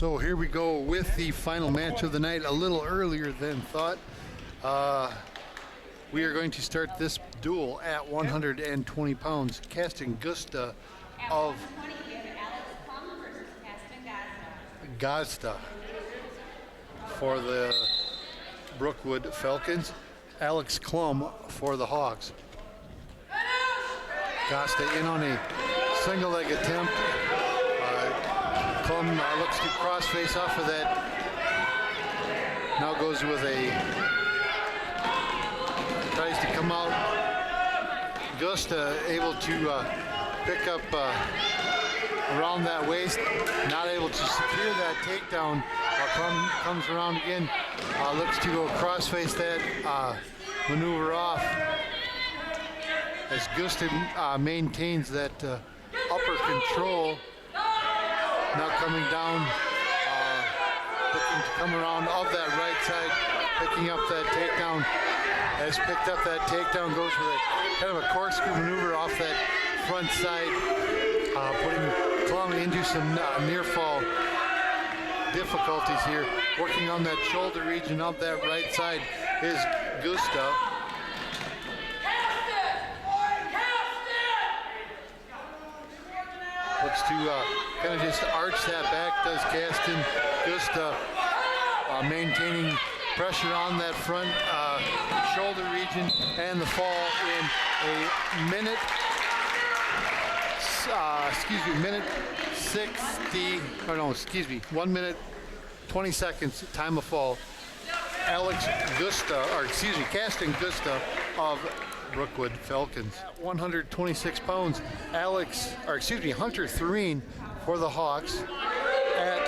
So here we go with the final match of the night, a little earlier than thought. We are going to start this duel at 120 pounds. Casting Gusta of Gazda for the Brookwood Falcons. Alex Klum for the Hawks. Gasta in on a single leg attempt. Klum looks to cross face off of that. Now goes with tries to come out. Gusta able to pick up around that waist, not able to secure that takedown. Klum comes around again, looks to go cross face that maneuver off as Gusta maintains that upper control. Now coming down, looking to come around of that right side, picking up that takedown. Has picked up that takedown, goes with a kind of a corkscrew maneuver off that front side, putting Klum into some near fall difficulties here. Working on that shoulder region of that right side is Gusta. Looks to kind of just arch that back, does Caston. Gusta maintaining pressure on that front shoulder region, and the fall in a minute, minute 60, or no, 1 minute, 20 seconds, time of fall. Casting Gusta of Brookwood Falcons. At 126 pounds, Hunter Thureen for the Hawks. At,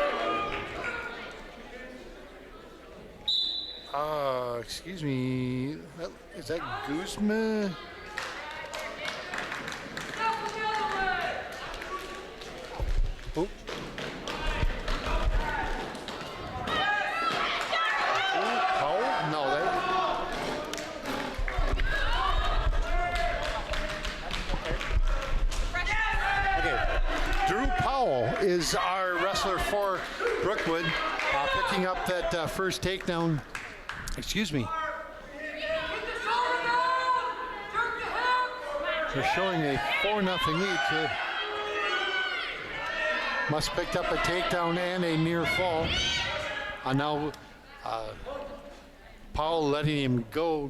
is that Guzman? Oh. Is our wrestler for Brookwood, picking up that first takedown. They're showing a 4-0 lead. So must have picked up a takedown and a near fall. Now Powell letting him go.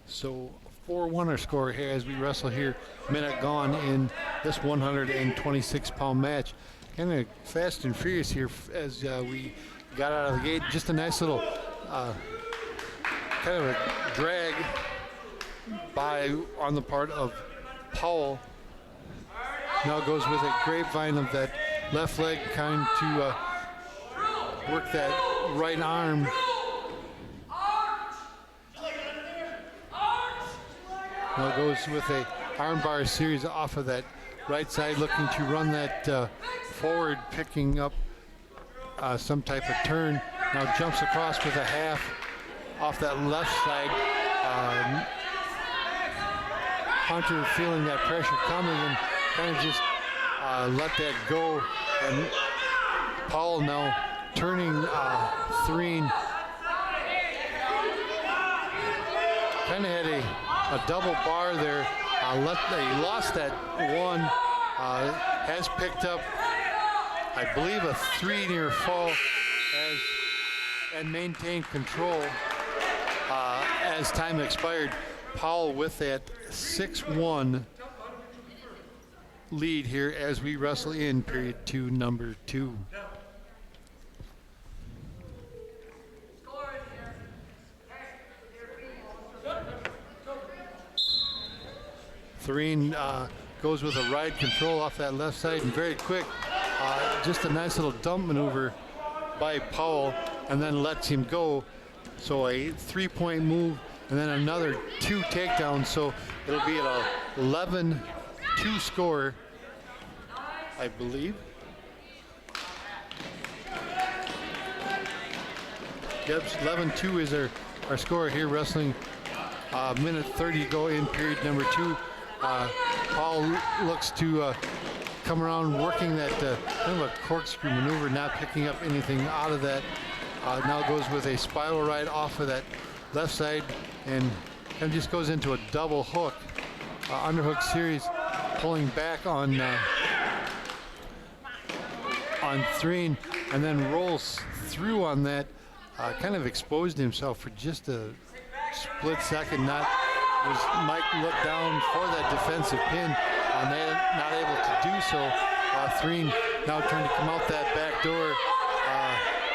So 4-1 our score here as we wrestle here. Minute gone in this 126-pound match. Kind of fast and furious here as we got out of the gate. Just a nice little kind of a drag by on the part of Powell. Now goes with a grapevine of that left leg, kind to work that right arm. Now goes with a armbar series off of that right side, looking to run that forward, picking up some type of turn. Now jumps across with a half off that left side. Hunter feeling that pressure coming and kind of just let that go. And Powell now turning Thureen. Kind of had a double bar there. He lost that one. Has picked up, I believe, a 3 near fall and maintained control as time expired. Powell with that 6-1 lead here as we wrestle in period 2, number 2. Thureen goes with a ride control off that left side and very quick. Just a nice little dump maneuver by Powell and then lets him go. So a 3-point move and then another 2 takedowns. So it'll be an 11-2 score, I believe. Yep, 11-2 is our score here, wrestling minute 30 to go in period number 2. Paul looks to come around working that kind of a corkscrew maneuver, not picking up anything out of that. Now goes with a spiral ride off of that left side and kind of just goes into a double hook, underhook series, pulling back on Threen, and then rolls through on that. Kind of exposed himself for just a split second. Mike looked down for that defensive pin, not able to do so. Threen now trying to come out that back door.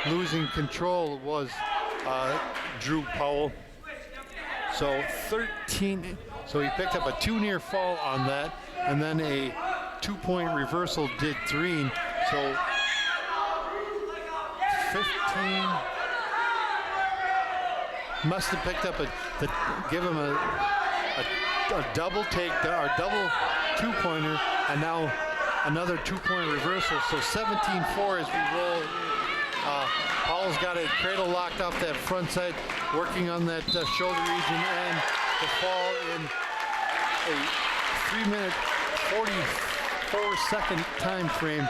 Losing control was Drew Powell. So 13. So he picked up a 2 near fall on that, and then a 2-point reversal did Threen. So 15. Must have picked up give him a double takedown or double 2-pointer, and now another 2-point reversal. So 17-4 as we roll. Paul's got a cradle locked off that front side, working on that shoulder region, and the fall in a 3-minute 44-second time frame.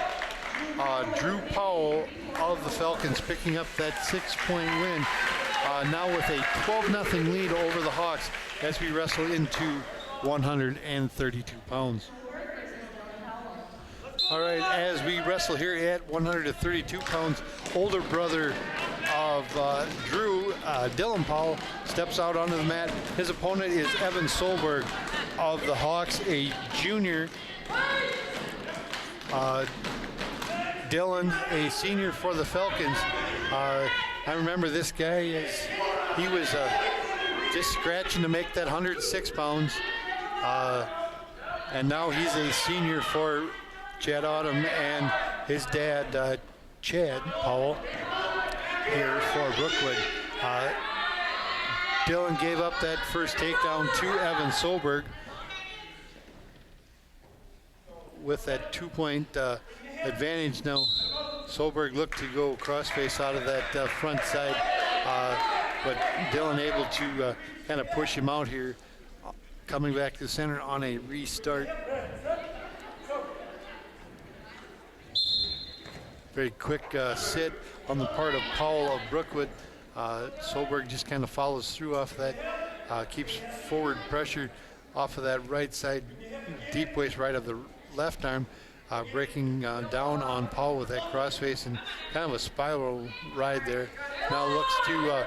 Drew Powell of the Falcons picking up that 6-point win. Now with a 12-0 lead over the Hawks as we wrestle into 132 pounds. All right, as we wrestle here at 132 pounds, older brother of Drew, Dylan Powell, steps out onto the mat. His opponent is Evan Solberg of the Hawks, a junior. Dylan, a senior for the Falcons. I remember this guy, he was just scratching to make that 106 pounds. And now he's a senior for Chad Autumn and his dad, Chad Powell, here for Brookwood. Dylan gave up that first takedown to Evan Solberg with that 2-point advantage. Now Solberg looked to go crossface out of that front side, but Dylan able to kind of push him out here, coming back to the center on a restart. Very quick sit on the part of Powell of Brookwood. Solberg just kind of follows through off that, keeps forward pressure off of that right side, deep waist right of the left arm, breaking down on Powell with that crossface and kind of a spiral ride there. Now looks to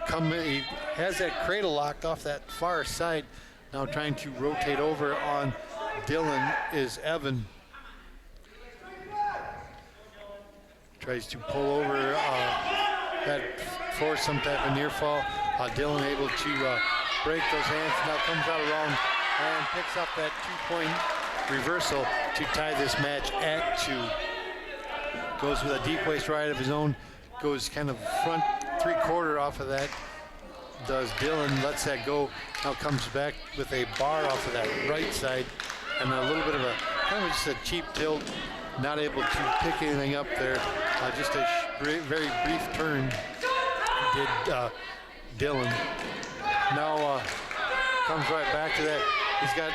come in. He has that cradle locked off that far side. Now trying to rotate over on Dylan is Evan. Tries to pull over that for some type of near fall. Dylan able to break those hands. Now comes out around and picks up that 2-point reversal to tie this match at 2. Goes with a deep waist ride of his own. Goes kind of front 3/4 off of that. Does Dylan, lets that go. Now comes back with a bar off of that right side and a little bit of a kind of just a cheap tilt. Not able to pick anything up there. Just a very brief turn did Dylan. Now comes right back to that. He's got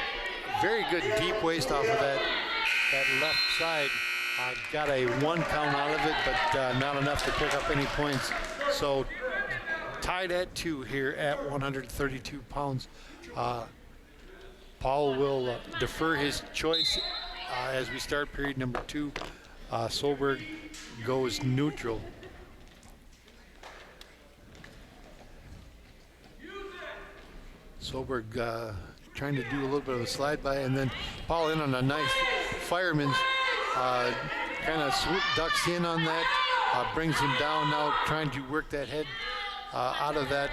very good deep waist off of that left side. Got a 1 count out of it, but not enough to pick up any points. So tied at 2 here at 132 pounds. Paul will defer his choice as we start period number 2. Solberg goes neutral. Solberg trying to do a little bit of a slide by, and then Paul in on a nice fireman's, kind of ducks in on that, brings him down. Now trying to work that head out of that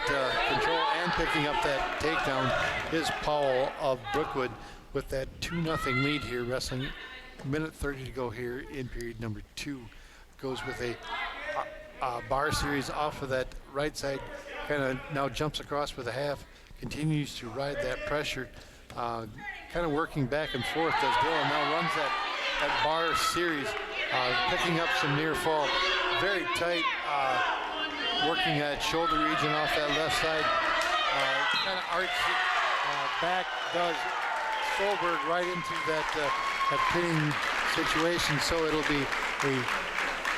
control and picking up that takedown is Powell of Brookwood with that 2-0 lead here, wrestling. Minute 30 to go here in period number 2. Goes with a bar series off of that right side, kind of now jumps across with a half, continues to ride that pressure, kind of working back and forth as Dylan now runs that bar series, picking up some near fall. Very tight, working that shoulder region off that left side, kind of arcs it back, does Solberg right into that pinning situation, so it'll be a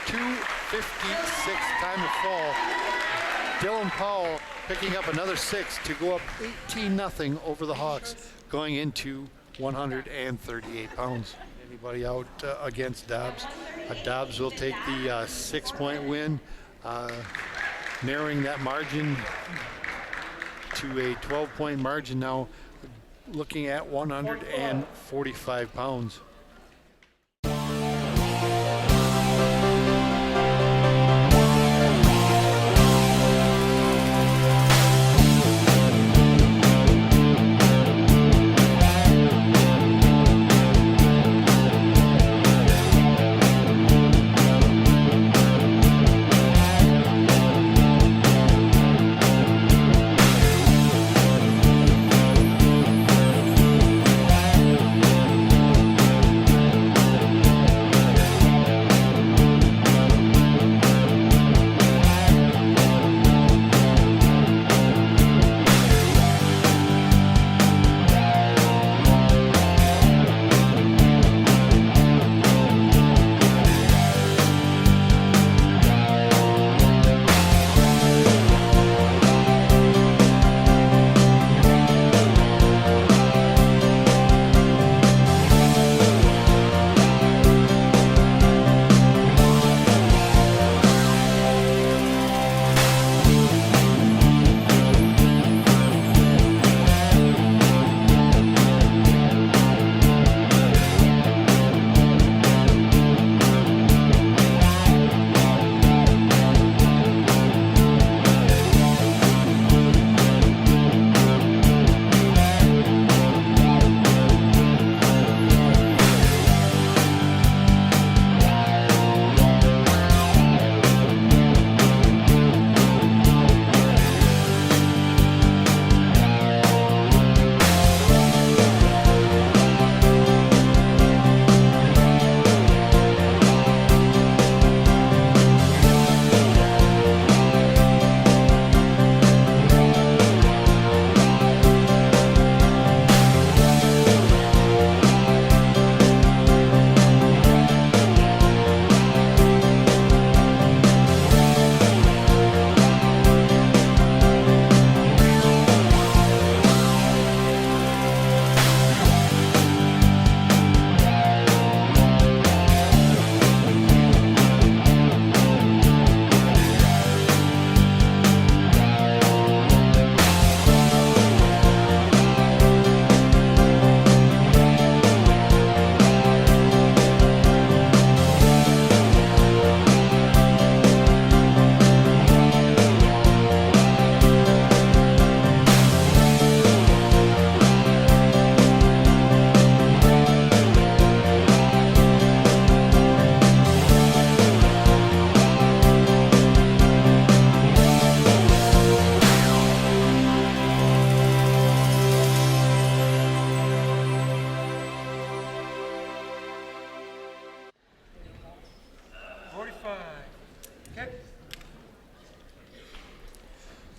2:56 time to fall. Dylan Powell picking up another 6 to go up 18-0 over the Hawks going into 138 pounds. Anybody out against Dobbs? Dobbs will take the 6-point win, narrowing that margin to a 12-point margin now, looking at 145 pounds.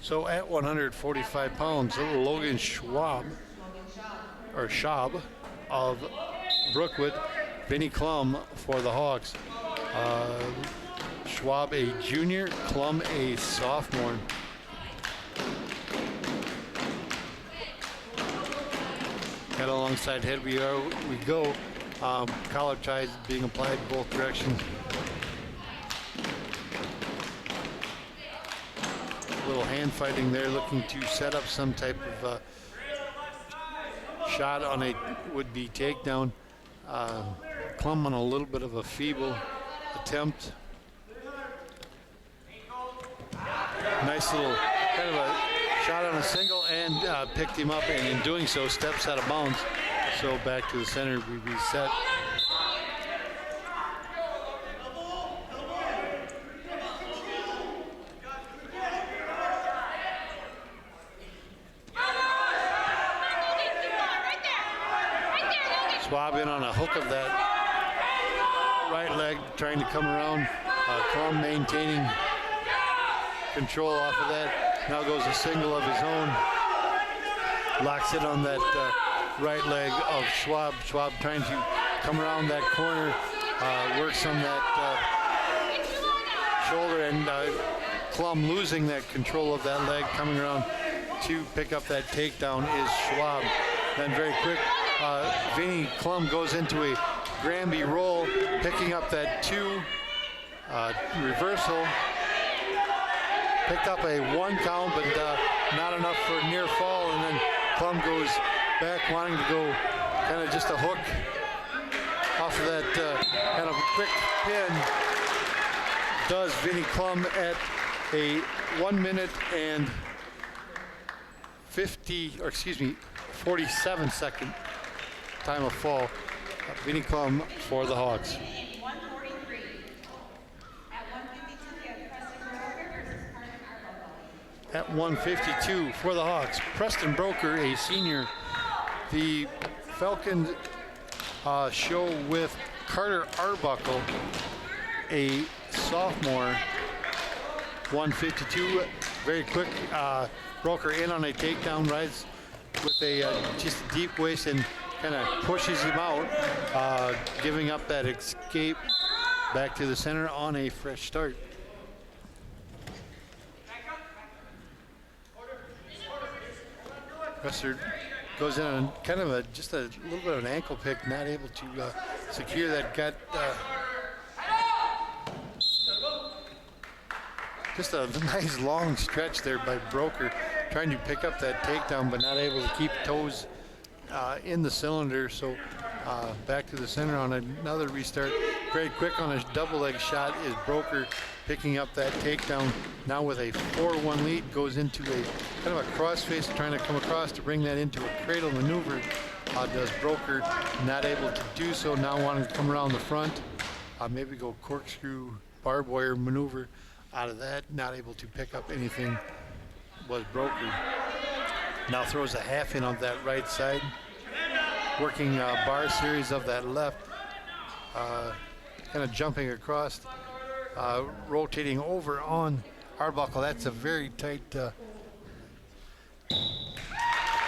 So at 145 pounds, little Logan Schwab of Brookwood, Vinny Klum for the Hawks. Schwab a junior, Klum a sophomore. Head alongside head we go. Collar ties being applied both directions. A little hand fighting there, looking to set up some type of shot on a would-be takedown. Klum on a little bit of a feeble attempt. Nice little kind of a shot on a single and picked him up, and in doing so steps out of bounds. So back to the center, we reset. Schwab in on a hook of that right leg, trying to come around. Klum maintaining control off of that. Now goes a single of his own. Locks it on that right leg of Schwab. Schwab trying to come around that corner, works on that shoulder, and Klum losing that control of that leg, coming around to pick up that takedown is Schwab. Then very quick, Vinny Klum goes into a Granby roll, picking up that 2 reversal. Picked up a 1 count, but not enough for a near fall, and then Klum goes back wanting to go kind of just a hook off of that kind of quick pin. Does Vinny Klum at a 1 minute and 47 second time of fall. Vinny Klum for the Hawks. At 152 for the Hawks, Preston Broker, a senior. The Falcons show with Carter Arbuckle, a sophomore. 152, very quick. Broker in on a takedown, rides with a just a deep waist and kind of pushes him out, giving up that escape back to the center on a fresh start. Presser goes in on kind of just a little bit of an ankle pick, not able to secure that gut. Just a nice long stretch there by Broker, trying to pick up that takedown, but not able to keep toes in the cylinder. So back to the center on another restart. Very quick on a double leg shot is Broker picking up that takedown. Now with a 4-1 lead, goes into a kind of a crossface, trying to come across to bring that into a cradle maneuver. Does Broker, not able to do so. Now wanting to come around the front, maybe go corkscrew barbed wire maneuver out of that. Not able to pick up anything was Broker. Now throws a half in on that right side, working bar series of that left, kind of jumping across, rotating over on Arbuckle. That's a very tight, in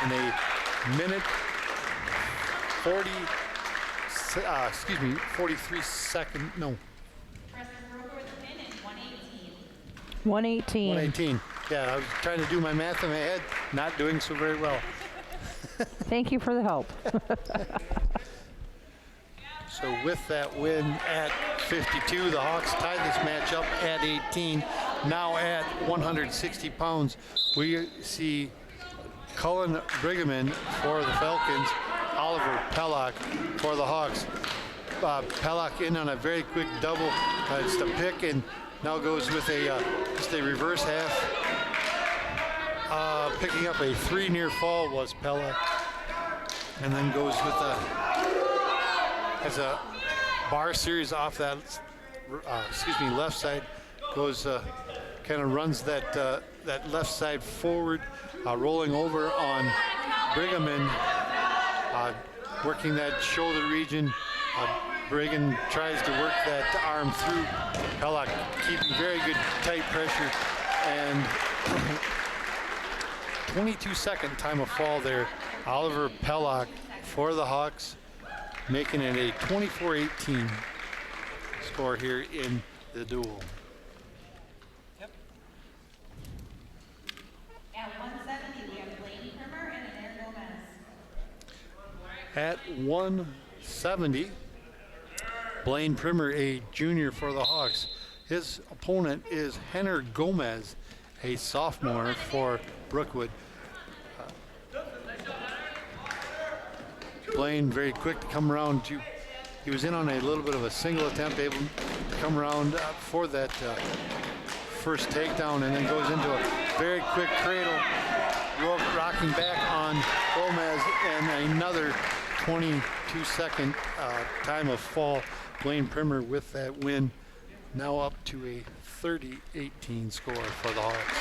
a minute 43 second, no. 118. 118. Yeah, I was trying to do my math in my head, not doing so very well. Thank you for the help. So with that win at 52, the Hawks tie this match up at 18. Now at 160 pounds, we see Cullen Brigham for the Falcons, Oliver Pellock for the Hawks. Pellock in on a very quick double. It's the pick, and now goes with a just a reverse half. Picking up a 3 near fall was Pellock, and then goes with has a bar series off that left side. Goes kind of runs that that left side forward, rolling over on Brigham, working that shoulder region. Brigham tries to work that arm through. Pellock keeping very good tight pressure, and 22-second time of fall there. Oliver Pellock for the Hawks, making it a 24-18 score here in the duel. Yep. At 170, we have Blaine Primer and Aaron Gomez. At 170, Blaine Primer, a junior for the Hawks. His opponent is Henner Gomez, a sophomore for Brookwood. Blaine very quick to come around to, he was in on a little bit of a single attempt, able to come around for that first takedown, and then goes into a very quick cradle, rocking back on Gomez, and another 22-second time of fall. Blaine Primer with that win, now up to a 30-18 score for the Hawks.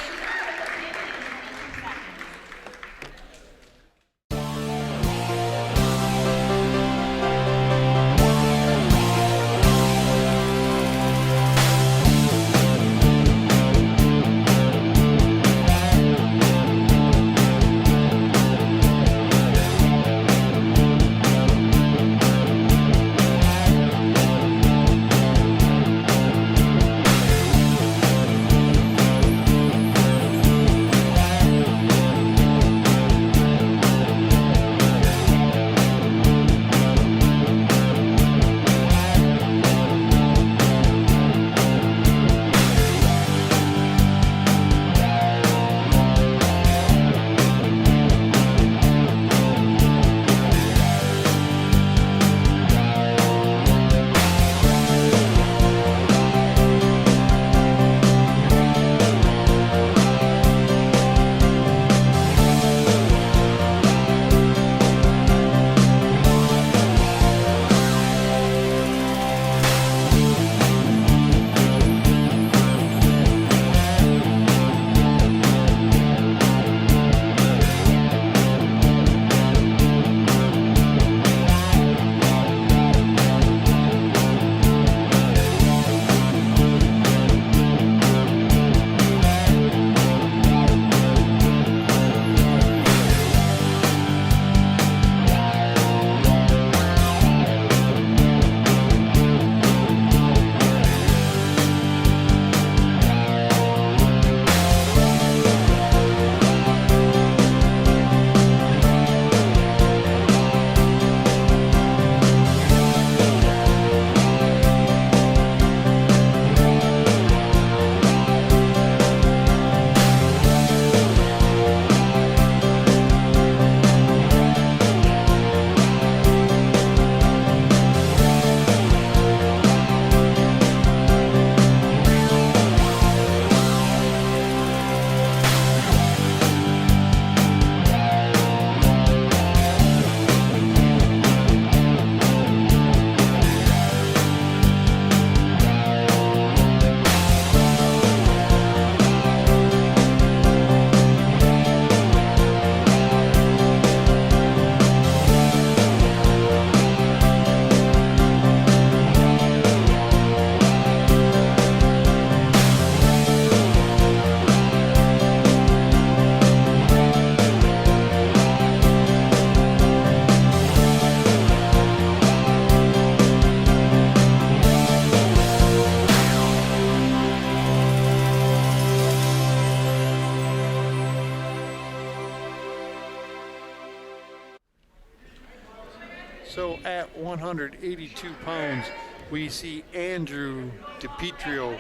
So at 182 pounds, we see Andrew DiPietro.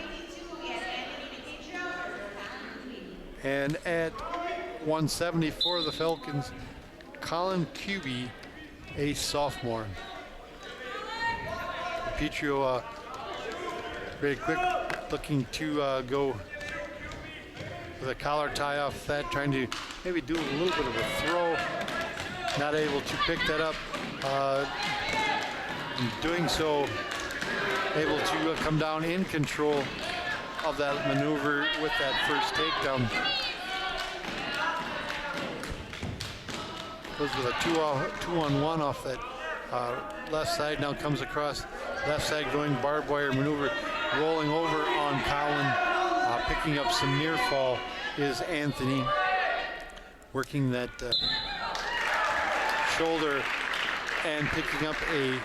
And at 170 for the Falcons, Colin Cuby, a sophomore. DiPietro very quick, looking to go with a collar tie off that, trying to maybe do a little bit of a throw. Not able to pick that up. In doing so, able to come down in control of that maneuver with that first takedown. Goes with a 2-on-1 off that left side. Now comes across left side, going barbed wire maneuver, rolling over on Colin. Picking up some near fall is Anthony. Working that shoulder and picking up a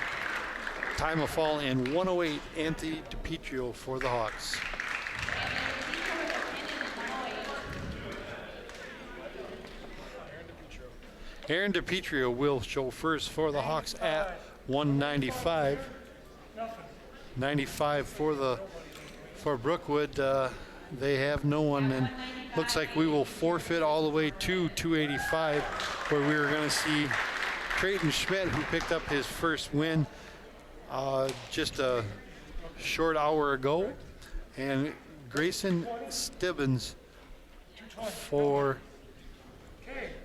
time of fall in 108, Anthony DiPietro for the Hawks. Aaron DiPietro will show first for the Hawks at 195. 95 for Brookwood. They have no one, and looks like we will forfeit all the way to 285, where we were going to see Trayton Schmidt, who picked up his first win just a short hour ago, and Grayson Stibbins for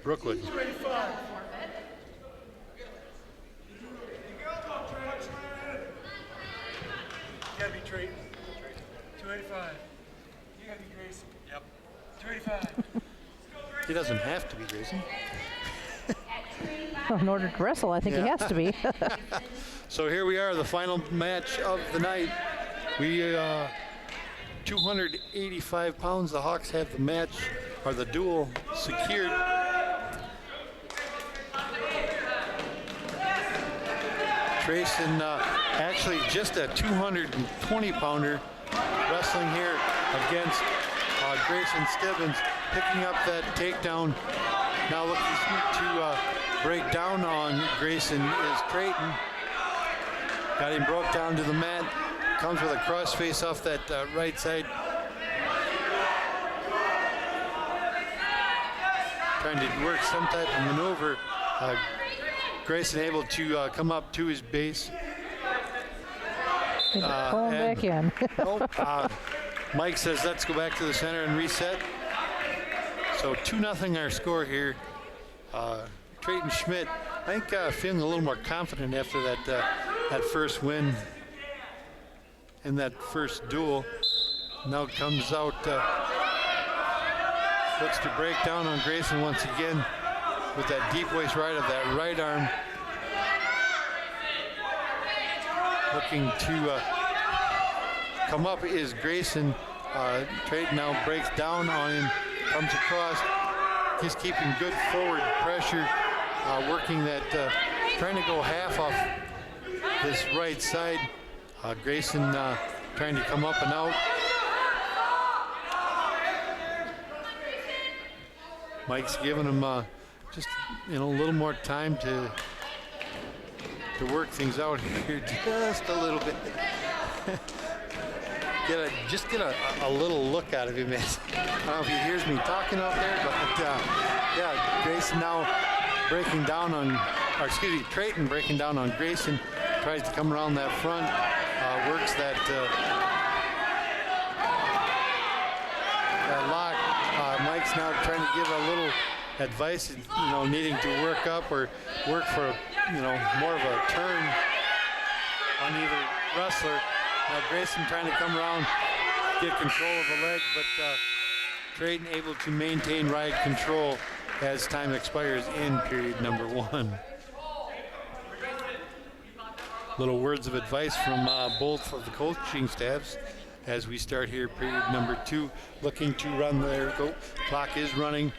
Brookwood. Gotta be Trayton. 285. You gotta be Grayson. Yep. 285. He doesn't have to be Grayson. In order to wrestle, I think he has to be. So here we are, the final match of the night. We 285 pounds. The Hawks have the match, or the duel, secured. Trayson, actually just a 220-pounder, wrestling here against Grayson Stibbins, picking up that takedown. Now looking to break down on Grayson is Trayton. Got him broke down to the mat. Comes with a cross face off that right side. Trying to work some type of maneuver. Grayson able to come up to his base. Pulling back in. Nope. Mike says let's go back to the center and reset. So 2-0 our score here. Trayton Schmidt, I think feeling a little more confident after that first win in that first duel. Now comes out, looks to break down on Grayson once again with that deep waist right of that right arm. Looking to come up is Grayson. Trayton now breaks down on him, comes across. He's keeping good forward pressure, working that, trying to go half off this right side. Grayson trying to come up and out. Mike's giving him just a little more time to work things out here just a little bit. Get a little look out of him. I don't know if he hears me talking out there, but yeah, Grayson now breaking down on, or excuse me, Trayton breaking down on Grayson, tries to come around that front, works that lock. Mike's now trying to give a little advice, needing to work up or work for, more of a turn on either wrestler. Now Grayson trying to come around, get control of the leg, but Trayton able to maintain ride control as time expires in period number 1. Little words of advice from both of the coaching staffs as we start here period number 2. Looking to run, there we go, clock is running.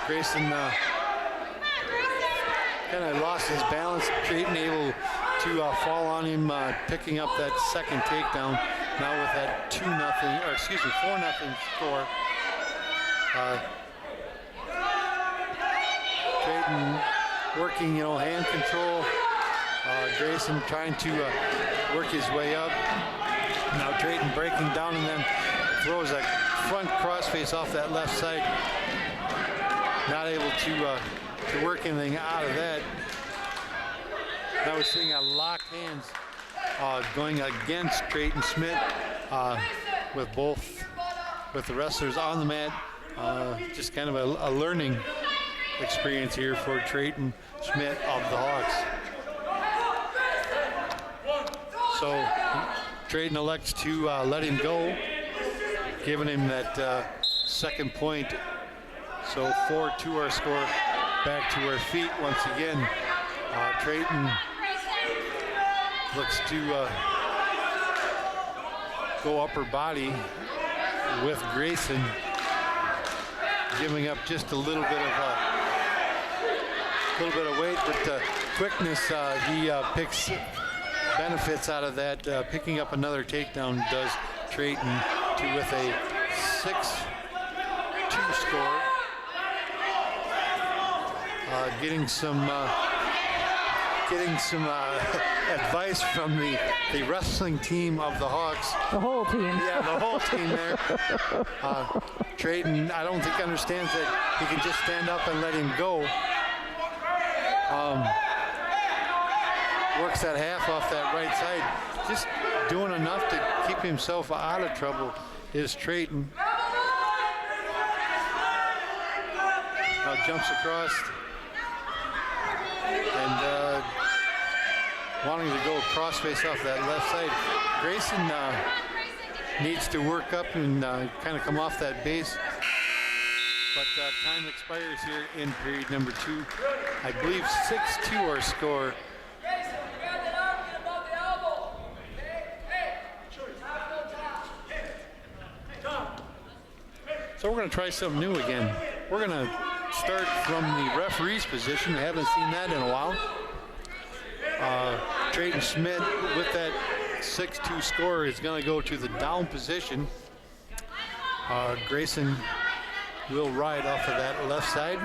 Grayson kind of lost his balance. Trayton able to fall on him, picking up that second takedown. Now with that 4-0 score. Trayton working, hand control. Grayson trying to work his way up. Now Trayton breaking down and then throws a front crossface off that left side. Not able to work anything out of that. Now we're seeing a locked hands going against Trayton Schmidt with the wrestlers on the mat. Just kind of a learning experience here for Trayton Schmidt of the Hawks. So Trayton elects to let him go, giving him that second point. So 4-2 our score, back to our feet once again. Trayton looks to go upper body with Grayson, giving up just a little bit of weight, but quickness he picks benefits out of that. Picking up another takedown does Trayton with a 6-2 score. Getting some advice from the wrestling team of the Hawks. The whole team. Yeah, the whole team there. Trayton, I don't think understands that he can just stand up and let him go. Works that half off that right side. Just doing enough to keep himself out of trouble is Trayton. Now jumps across. And wanting to go crossface off that left side. Grayson needs to work up and kind of come off that base. But time expires here in period number 2. I believe 6-2 our score. So we're going to try something new again. We're going to start from the referee's position. We haven't seen that in a while. Trayton Schmidt with that 6-2 score is going to go to the down position. Grayson will ride off of that left side.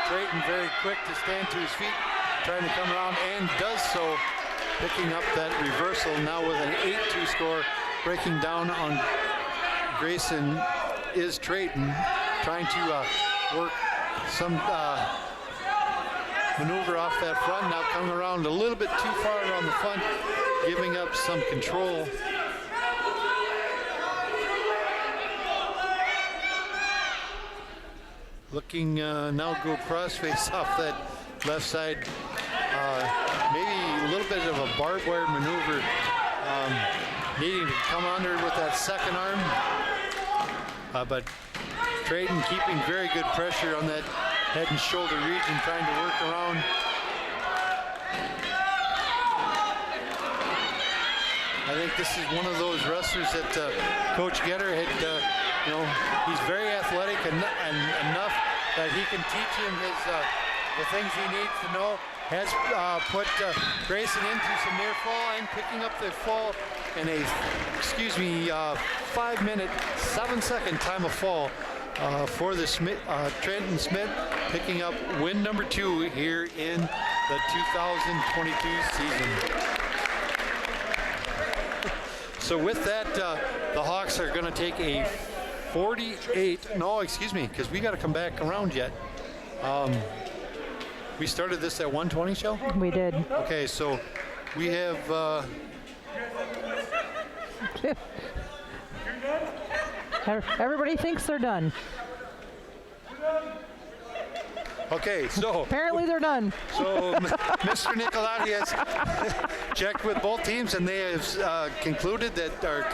Trayton very quick to stand to his feet, trying to come around and does so, picking up that reversal now with an 8-2 score. Breaking down on Grayson is Trayton, trying to work some maneuver off that front. Now coming around a little bit too far around the front, giving up some control. Looking now go crossface off that left side. Maybe a little bit of a barbed wire maneuver. Needing to come under with that second arm. But Trayton keeping very good pressure on that head and shoulder region, trying to work around. I think this is one of those wrestlers that Coach Getter had, he's very athletic and enough that he can teach him the things he needs to know. Has put Grayson into some near fall and picking up the fall in a, 5-minute, 7-second time of fall for the Trayton Schmidt, picking up win number 2 here in the 2022 season. So with that, the Hawks are going to take a 48, no, excuse me, because we got to come back around yet. We started this at 1:20, Shell? We did. Okay, so we have... Everybody thinks they're done. Okay, so... Apparently they're done. So Mr. Nicolati has checked with both teams, and they have concluded that, or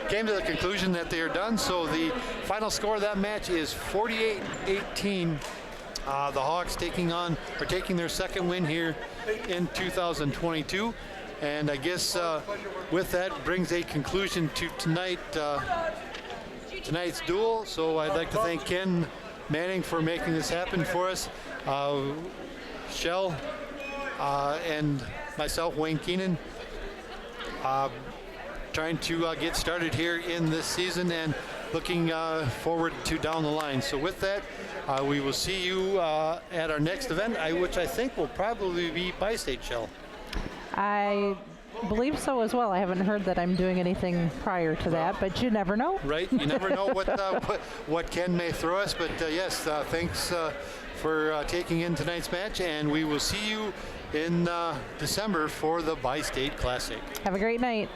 came to the conclusion that they are done. So the final score of that match is 48-18. The Hawks taking their second win here in 2022. And I guess with that brings a conclusion to tonight's duel. So I'd like to thank Ken Manning for making this happen for us. Shell and myself, Wayne Keenan, trying to get started here in this season. And looking forward to down the line. So with that, we will see you at our next event, which I think will probably be Bi-State, Shell. I believe so as well. I haven't heard that I'm doing anything prior to that, but you never know. Right, you never know what Ken may throw us, but yes, thanks for taking in tonight's match, and we will see you in December for the Bi-State Classic. Have a great night.